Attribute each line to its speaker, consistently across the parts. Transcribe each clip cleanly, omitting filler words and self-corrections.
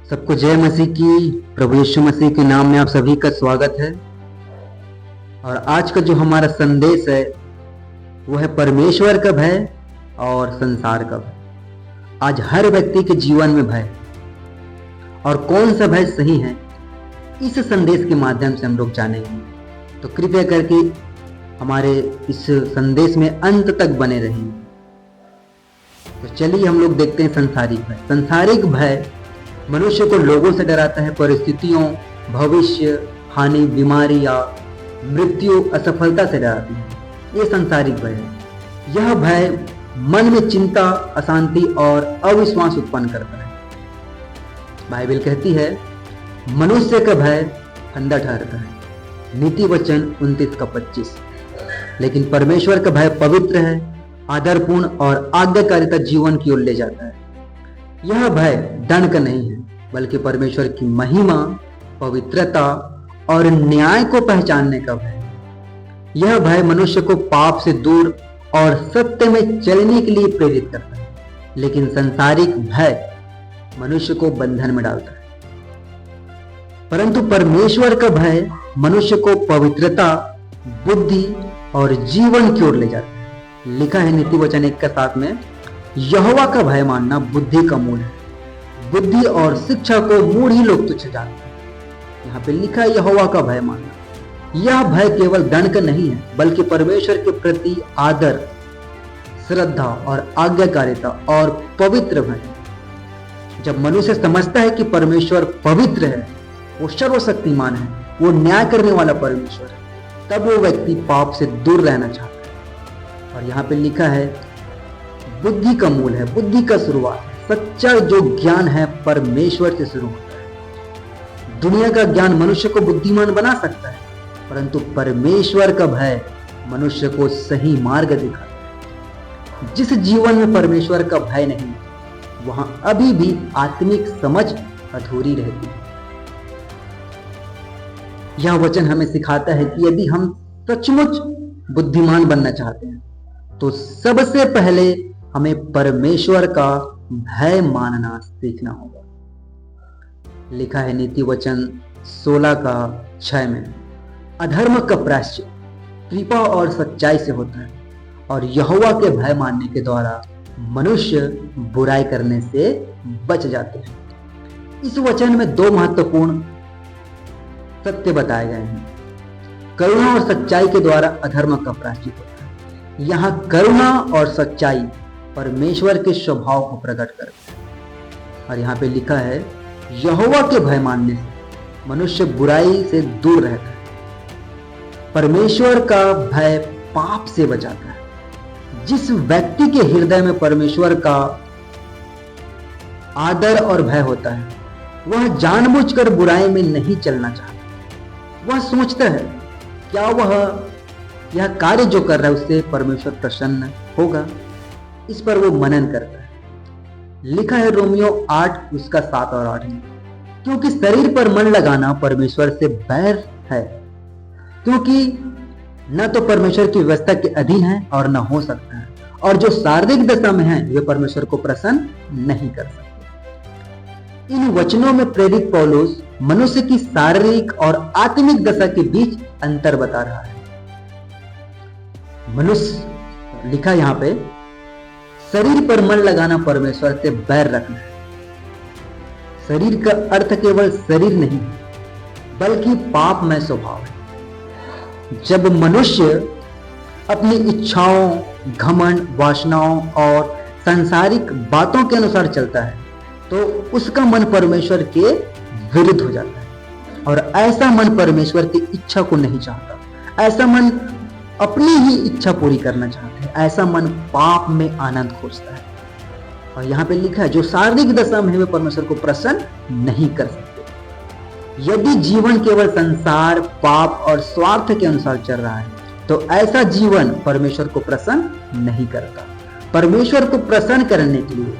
Speaker 1: सबको जय मसीह की। प्रभु यीशु मसीह के नाम में आप सभी का स्वागत है। और आज का जो हमारा संदेश है वो है परमेश्वर का भय और संसार का भय। आज हर व्यक्ति के जीवन में भय, और कौन सा भय सही है, इस संदेश के माध्यम से हम लोग जानेंगे। तो कृपया करके हमारे इस संदेश में अंत तक बने रहिए। तो चलिए हम लोग देखते हैं संसारिक भय। संसारिक भय मनुष्य को लोगों से डराता है, परिस्थितियों, भविष्य, हानि, बीमारी या मृत्यु, असफलता से डराती है। ये संसारिक भय है। यह भय मन में चिंता, अशांति और अविश्वास उत्पन्न करता है। बाइबल कहती है मनुष्य का भय फंदा ठहरता है, नीति वचन 29:25। लेकिन परमेश्वर का भय पवित्र है, आदरपूर्ण और आज्ञाकारिता जीवन की ओर ले जाता है। यह भय दंड का नहीं है, बल्कि परमेश्वर की महिमा, पवित्रता और न्याय को पहचानने का भय है। यह भय मनुष्य को पाप से दूर और सत्य में चलने के लिए प्रेरित करता है। लेकिन संसारिक भय मनुष्य को बंधन में डालता है। परंतु परमेश्वर का भय मनुष्य को पवित्रता, बुद्धि और जीवन की ओर ले जाता है। लिखा है नीति वचन 1:7 में, यहोवा का भय मानना बुद्धि का मूल है। बुद्धि और शिक्षा को मूढ़ ही लोग तुच्छ जानते हैं। यहाँ पे लिखा है यहोवा का भय मानना। यह भय केवल दंड का नहीं है, बल्कि परमेश्वर के प्रति आदर, श्रद्धा और आज्ञाकारिता और पवित्र भय। जब मनुष्य समझता है कि परमेश्वर पवित्र है, वो सर्वशक्तिमान है, वो न्याय करने वाला परमेश्वर है, तब वो व्यक्ति पाप से दूर रहना चाहता है। और यहाँ पे लिखा है बुद्धि का मूल है, बुद्धि का शुरुआत। सच्चा जो ज्ञान है परमेश्वर से शुरू होता है। दुनिया का ज्ञान मनुष्य को बुद्धिमान बना सकता है, परंतु परमेश्वर का भय मनुष्य को सही मार्ग दिखाता है। जिस जीवन में परमेश्वर का भय नहीं, वहां अभी भी आत्मिक समझ अधूरी रहती है। यह वचन हमें सिखाता है कि यदि हम सचमुच बुद्धिमान बनना चाहते हैं, तो सबसे पहले हमें परमेश्वर का भय मानना सीखना होगा। लिखा है नीति वचन 16:6 में, अधर्म का प्रायश्चित कृपा और सच्चाई से होता है, और यहोवा के भय मानने के द्वारा मनुष्य बुराई करने से बच जाते हैं। इस वचन में दो महत्वपूर्ण सत्य बताए गए हैं। करुणा और सच्चाई के द्वारा अधर्म का प्रायश्चित होता है। यहाँ करुणा और सच्चाई परमेश्वर के स्वभाव को प्रकट करते हैं। और यहाँ पे लिखा है यहोवा के भय मानने से मनुष्य बुराई से दूर रहता है। परमेश्वर का भय पाप से बचाता है। जिस व्यक्ति के हृदय में परमेश्वर का आदर और भय होता है, वह जानबूझकर बुराई में नहीं चलना चाहता। वह सोचता है क्या वह यह कार्य जो कर रहा है उससे परमेश्वर प्रसन्न होगा। इस पर वो मनन करता है। लिखा है रोमियो 8:7 और 8 में, क्योंकि शरीर पर मन लगाना परमेश्वर से बैर है, क्योंकि न तो परमेश्वर की व्यवस्था के अधीन है और न हो सकता है, और जो शारीरिक दशा में है वे परमेश्वर को प्रसन्न नहीं कर सकते। इन वचनों में प्रेरित पौलुस मनुष्य की शारीरिक और आत्मिक दशा के बीच अंतर बता रहा है। मनुष्य, लिखा यहां पे, शरीर पर मन लगाना परमेश्वर से बैर रखना है। शरीर का अर्थ केवल शरीर नहीं, बल्कि पापमय स्वभाव है। जब मनुष्य अपनी इच्छाओं, घमंड, वासनाओं और सांसारिक बातों के अनुसार चलता है, तो उसका मन परमेश्वर के विरुद्ध हो जाता है। और ऐसा मन परमेश्वर की इच्छा को नहीं चाहता। ऐसा मन अपनी ही इच्छा पूरी करना चाहता है। ऐसा मन पाप में आनंद खोजता है। और यहाँ पे लिखा है जो शारीरिक दशा में वे परमेश्वर को प्रसन्न नहीं कर सकते। यदि जीवन केवल संसार, पाप और स्वार्थ के अनुसार चल रहा है, तो ऐसा जीवन परमेश्वर को प्रसन्न नहीं करता। परमेश्वर को प्रसन्न करने के लिए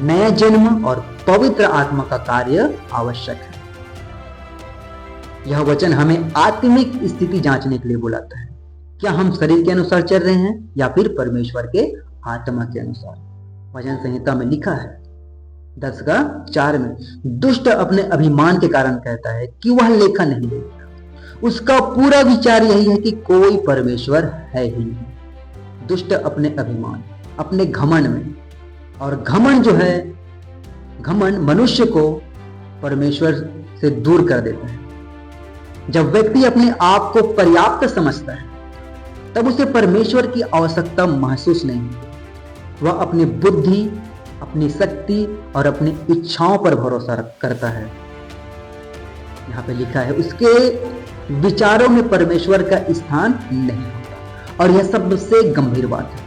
Speaker 1: नया जन्म और पवित्र आत्मा का कार्य आवश्यक है। यह वचन हमें आत्मिक स्थिति जांचने के लिए बुलाता है। क्या हम शरीर के अनुसार चल रहे हैं या फिर परमेश्वर के आत्मा के अनुसार। भजन संहिता में लिखा है, 10:4 में, दुष्ट अपने अभिमान के कारण कहता है कि वह लेखा नहीं देगा। उसका पूरा विचार यही है कि कोई परमेश्वर है ही नहीं। दुष्ट अपने अभिमान, अपने घमंड में, और घमंड जो है, घमंड मनुष्य को परमेश्वर से दूर कर देता है। जब व्यक्ति अपने आप को पर्याप्त समझता है तब उसे परमेश्वर की आवश्यकता महसूस नहीं होती। वह अपनी बुद्धि, अपनी शक्ति और अपनी इच्छाओं पर भरोसा करता है। यहां पे लिखा है उसके विचारों में परमेश्वर का स्थान नहीं होता। और यह सबसे गंभीर बात है।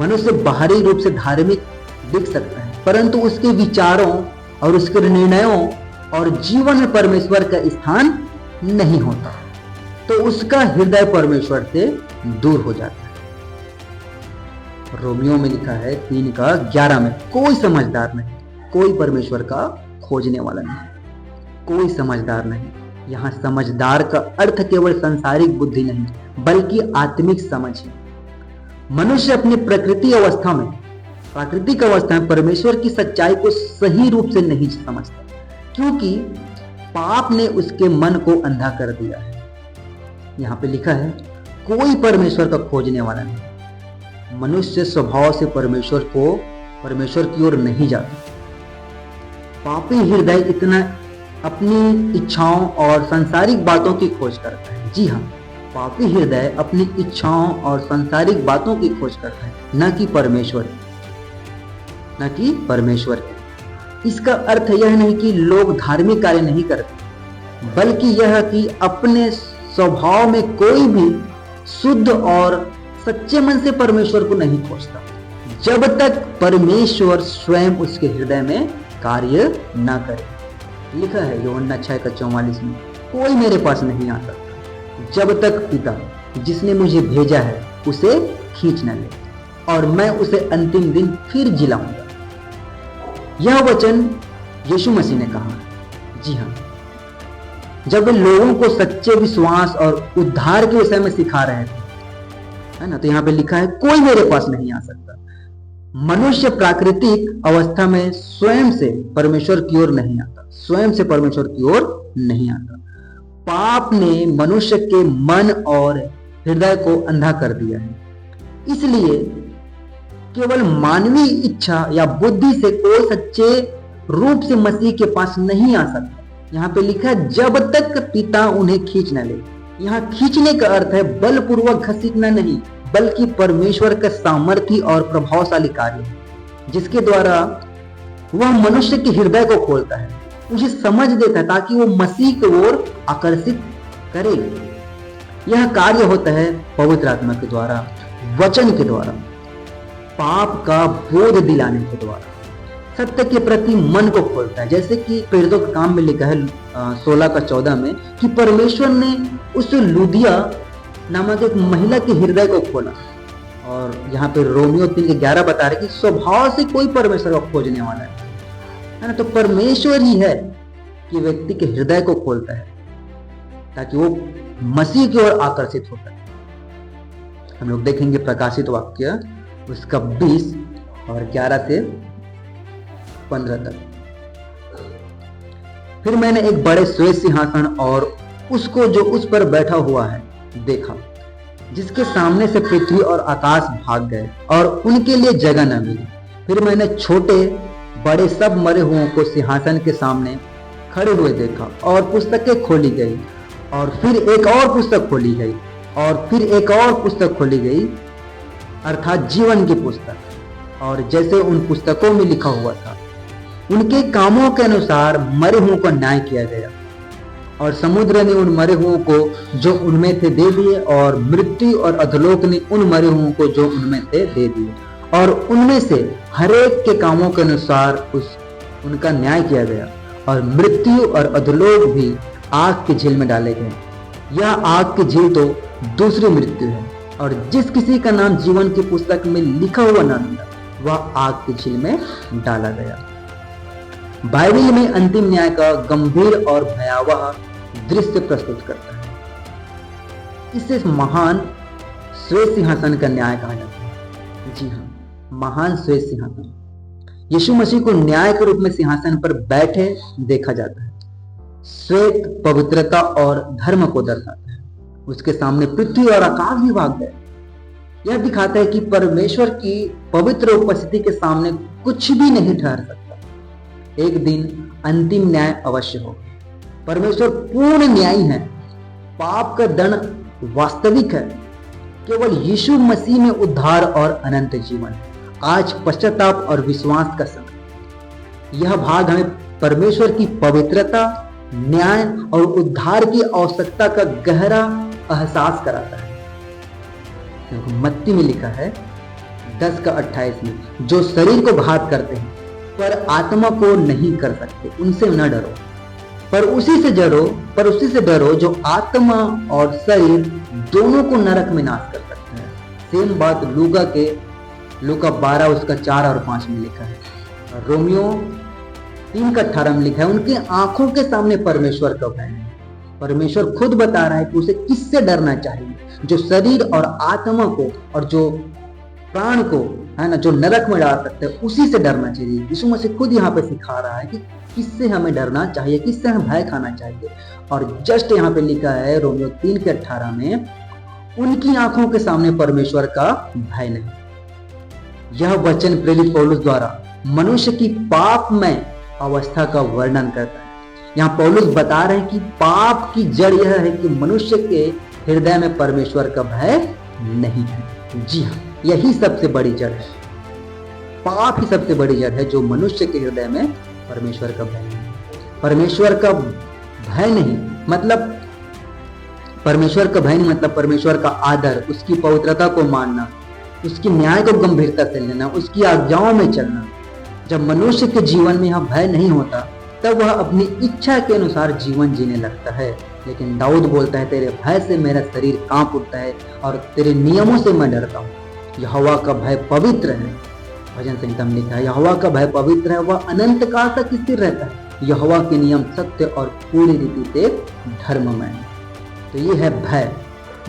Speaker 1: मनुष्य बाहरी रूप से धार्मिक दिख सकता है, परंतु उसके विचारों और उसके निर्णयों और जीवन में परमेश्वर का स्थान नहीं होता, तो उसका हृदय परमेश्वर से दूर हो जाता है। रोमियो में लिखा है 3:11 में, कोई समझदार नहीं, कोई परमेश्वर का खोजने वाला नहीं, कोई समझदार नहीं। यहां समझदार का अर्थ केवल सांसारिक बुद्धि नहीं, बल्कि आत्मिक समझ है। मनुष्य अपनी प्राकृतिक अवस्था में परमेश्वर की सच्चाई को सही रूप से नहीं समझता, क्योंकि पाप ने उसके मन को अंधा कर दिया है। यहां पे लिखा है कोई परमेश्वर का खोजने वाला नहीं। मनुष्य स्वभाव से परमेश्वर की ओर नहीं जाता। पापी हृदय इतना अपनी इच्छाओं और सांसारिक बातों की खोज करता है। जी हाँ, पापी हृदय अपनी इच्छाओं और सांसारिक बातों की खोज करता है, न कि परमेश्वर। इसका अर्थ यह नहीं कि लोग धार्मिक कार्य नहीं करते, बल्कि यह कि अपने स्वभाव में कोई भी शुद्ध और सच्चे मन से परमेश्वर को नहीं खोजता, जब तक परमेश्वर स्वयं उसके हृदय में कार्य न करे। लिखा है यूहन्ना 6:44 में, कोई मेरे पास नहीं आ सकता जब तक पिता जिसने मुझे भेजा है उसे खींच न ले, और मैं उसे अंतिम दिन फिर जिलाऊंगा। यह वचन यीशु मसीह ने कहा। जी हाँ, जब वे लोगों को सच्चे विश्वास और उद्धार के विषय में सिखा रहे थे, है ना, तो यहां पे लिखा है कोई मेरे पास नहीं आ सकता। मनुष्य प्राकृतिक अवस्था में स्वयं से परमेश्वर की ओर नहीं आता। पाप ने मनुष्य के मन और हृदय को अंधा कर दिया है। इसलिए केवल मानवीय इच्छा या बुद्धि से कोई सच्चे रूप से मसीह के पास नहीं आ सकता। यहाँ पे लिखा है जब तक पिता उन्हें खींच न ले। यहाँ खींचने का अर्थ है बलपूर्वक घसीटना नहीं, बल्कि परमेश्वर का सामर्थ्य और प्रभावशाली कार्य है, जिसके द्वारा वह मनुष्य के हृदय को खोलता है, उसे समझ देता है, ताकि वो मसीह की ओर आकर्षित करे। यह कार्य होता है पवित्र आत्मा के द्वारा, वचन के द्वारा, पाप का बोध दिलाने के द्वारा, सत्य के प्रति मन को खोलता है। जैसे कि प्रेरितों के काम में लिखा है 16:14 में कि परमेश्वर ने उस लुदिया नामक एक महिला के हृदय को खोला। और यहाँ पे रोमियो 3:11 बता रहे कि स्वभाव से कोई परमेश्वर को खोजने वाला है ना। तो परमेश्वर ही है कि व्यक्ति के हृदय को खोलता है ताकि वो मसीह की ओर आकर्षित होता है। हम लोग देखेंगे प्रकाशित वाक्य उसका 20 और 11 से 15 तक। फिर मैंने एक बड़े श्वेत सिंहासन और उसको जो उस पर बैठा हुआ है देखा, जिसके सामने से पृथ्वी और आकाश भाग गए और उनके लिए जगह न मिली। फिर मैंने छोटे बड़े सब मरे हुओं को सिंहासन के सामने खड़े हुए देखा, और पुस्तकें खोली गई, और फिर एक और पुस्तक खोली गई, और फिर एक और पुस्तक खोली गई, अर्थात जीवन की पुस्तक। और जैसे उन पुस्तकों में लिखा हुआ था, उनके कामों के अनुसार मरे हुओं को न्याय किया गया। और समुद्र ने उन मरे हुओं को जो उनमें थे दे दिए, और मृत्यु और अधोलोक ने उन मरे हुओं को जो उनमें थे दे दिए, और उनमें से हरेक के कामों के अनुसार उनका न्याय किया गया। और मृत्यु और अधोलोक भी आग की झील में डाले गए। यह आग की झील तो दूसरी मृत्यु है, और जिस किसी का नाम जीवन की पुस्तक में लिखा हुआ न मिला, वह आग की झील में डाला गया। बाइबल में अंतिम न्याय का गंभीर और भयावह दृश्य प्रस्तुत करता है। इसे महान श्वेत सिंहासन का न्याय कहा जाता है। जी हाँ, महान श्वेत सिंहासन। यीशु मसीह को न्याय के रूप में सिंहासन पर बैठे देखा जाता है। श्वेत पवित्रता और धर्म को दर्शाता है। उसके सामने पृथ्वी और आकाश भी भाग गए। यह दिखाता है कि परमेश्वर की पवित्र उपस्थिति के सामने कुछ भी नहीं ठहर सकता। एक दिन अंतिम न्याय अवश्य होगा। परमेश्वर पूर्ण न्यायी है। पाप का दंड वास्तविक है। केवल यीशु मसीह में उद्धार और अनंत जीवन है। आज पश्चाताप और विश्वास का समय। यह भाग हमें परमेश्वर की पवित्रता, न्याय और उद्धार की आवश्यकता का गहरा एहसास कराता है। क्योंकि मत्ती में लिखा है 10:28 में, जो शरीर को घात करते हैं पर आत्मा को नहीं कर सकते, उनसे न डरो, पर उसी से डरो जो आत्मा और शरीर दोनों को नरक में नाश कर सकते हैं। सेम बात लूका 12 उसका 4 और 5 में लिखा है। रोमियो 3:18 में लिखा है, उनके आंखों के सामने परमेश्वर का भय है। परमेश्वर खुद बता रहा है कि उसे किससे डरना चाहिए, जो शरीर और आत्मा को और जो प्राण को है ना, जो नरक में डाल सकते हैं, उसी से डरना चाहिए। यीशु मसीह खुद यहाँ पे सिखा रहा है कि किससे हमें डरना चाहिए, किससे हमें भय खाना चाहिए। और जस्ट यहाँ पे लिखा है रोमियो 3:18 में, उनकी आंखों के सामने परमेश्वर का भय नहीं। यह वचन प्रेरित पौलुस द्वारा मनुष्य की पापमय अवस्था का वर्णन करता है। यहाँ पौलुस बता रहे हैं कि पाप की जड़ यह है कि मनुष्य के हृदय में परमेश्वर का भय नहीं है। जी हाँ, यही सबसे बड़ी जड़ है। पाप ही सबसे बड़ी जड़ है जो मनुष्य के हृदय में परमेश्वर का भय नहीं। परमेश्वर का भय नहीं मतलब परमेश्वर का आदर, उसकी पवित्रता को मानना, उसकी न्याय को गंभीरता से लेना, उसकी आज्ञाओं में चलना। जब मनुष्य के जीवन में यह भय नहीं होता, तब वह अपनी इच्छा के अनुसार जीवन जीने लगता है। लेकिन दाऊद बोलता है, तेरे भय से मेरा शरीर कांप उठता है और तेरे नियमों से मैं डरता हूँ। यहोवा का भय पवित्र है। भजन संहिता में लिखा है, यहोवा का भय पवित्र है, वह अनंत काल तक स्थिर रहता है। यहोवा के नियम सत्य और पूरी रीति से धर्ममय है। तो ये है भय,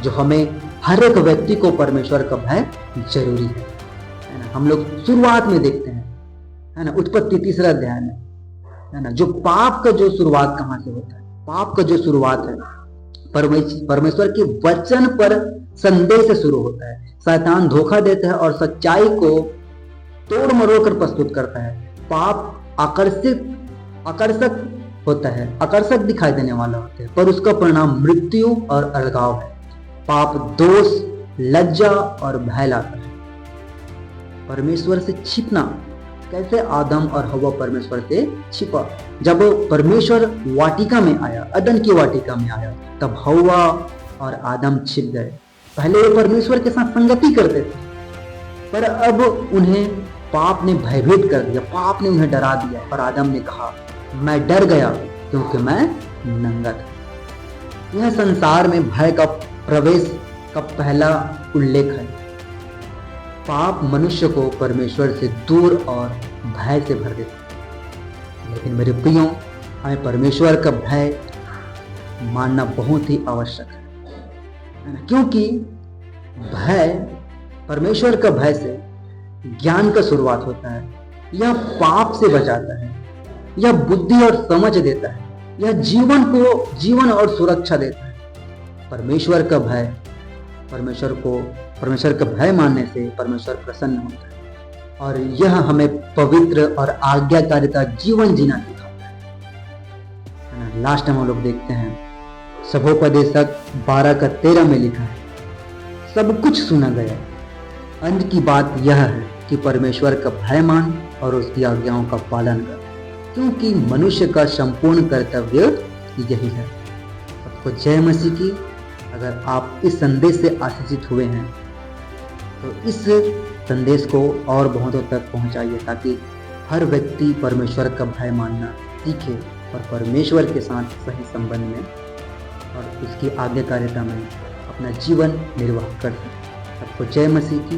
Speaker 1: जो हमें हर एक व्यक्ति को परमेश्वर का भय जरूरी है ना। हम लोग शुरुआत में देखते हैं, है ना, उत्पत्ति 3 अध्याय में, है ना, जो पाप का जो शुरुआत कहां से होता है। पाप का जो शुरुआत है परमेश्वर के वचन पर संदेह से शुरू होता है। शैतान धोखा देता है और सच्चाई को तोड़ मरोड़ कर प्रस्तुत करता है। पाप आकर्षक होता है, आकर्षक दिखाई देने वाला होता है, पर उसका परिणाम मृत्यु और अलगाव है। पाप दोष, लज्जा और भय लाता है। परमेश्वर से छिपना, कैसे आदम और हव्वा परमेश्वर से छिपा। जब परमेश्वर वाटिका में आया, अदन की वाटिका में आया, तब हव्वा और आदम छिप गए। पहले वो परमेश्वर के साथ संगति करते थे, पर अब उन्हें पाप ने भयभीत कर दिया, पाप ने उन्हें डरा दिया। और आदम ने कहा, मैं डर गया क्योंकि मैं नंगा था। यह संसार में भय का प्रवेश का पहला उल्लेख है। पाप मनुष्य को परमेश्वर से दूर और भय से भर देता है। लेकिन मेरे प्रियो, हमें परमेश्वर का भय मानना बहुत ही आवश्यक है ना? क्योंकि भय, परमेश्वर का भय से ज्ञान का शुरुआत होता है। यह पाप से बचाता है, यह बुद्धि और समझ देता है, यह जीवन और सुरक्षा देता है। परमेश्वर का भय मानने से परमेश्वर प्रसन्न होता है और यह हमें पवित्र और आज्ञाकारिता जीवन जीना सिखाता है। लास्ट हम लोग देखते हैं सभोपदेशक 12:13 में लिखा है, सब कुछ सुना गया, अंत की बात यह है कि परमेश्वर का भय मान और उसकी आज्ञाओं का पालन कर, क्योंकि मनुष्य का संपूर्ण कर्तव्य यही है। सबको जय मसीह की। अगर आप इस संदेश से आशीषित हुए हैं तो इस संदेश को और बहुतों तक पहुंचाइए, ताकि हर व्यक्ति परमेश्वर का भय मानना सीखे और परमेश्वर के साथ सही संबंध में और उसकी आज्ञाकारिता में अपना जीवन निर्वाह कर सके। सबको जय मसीह की।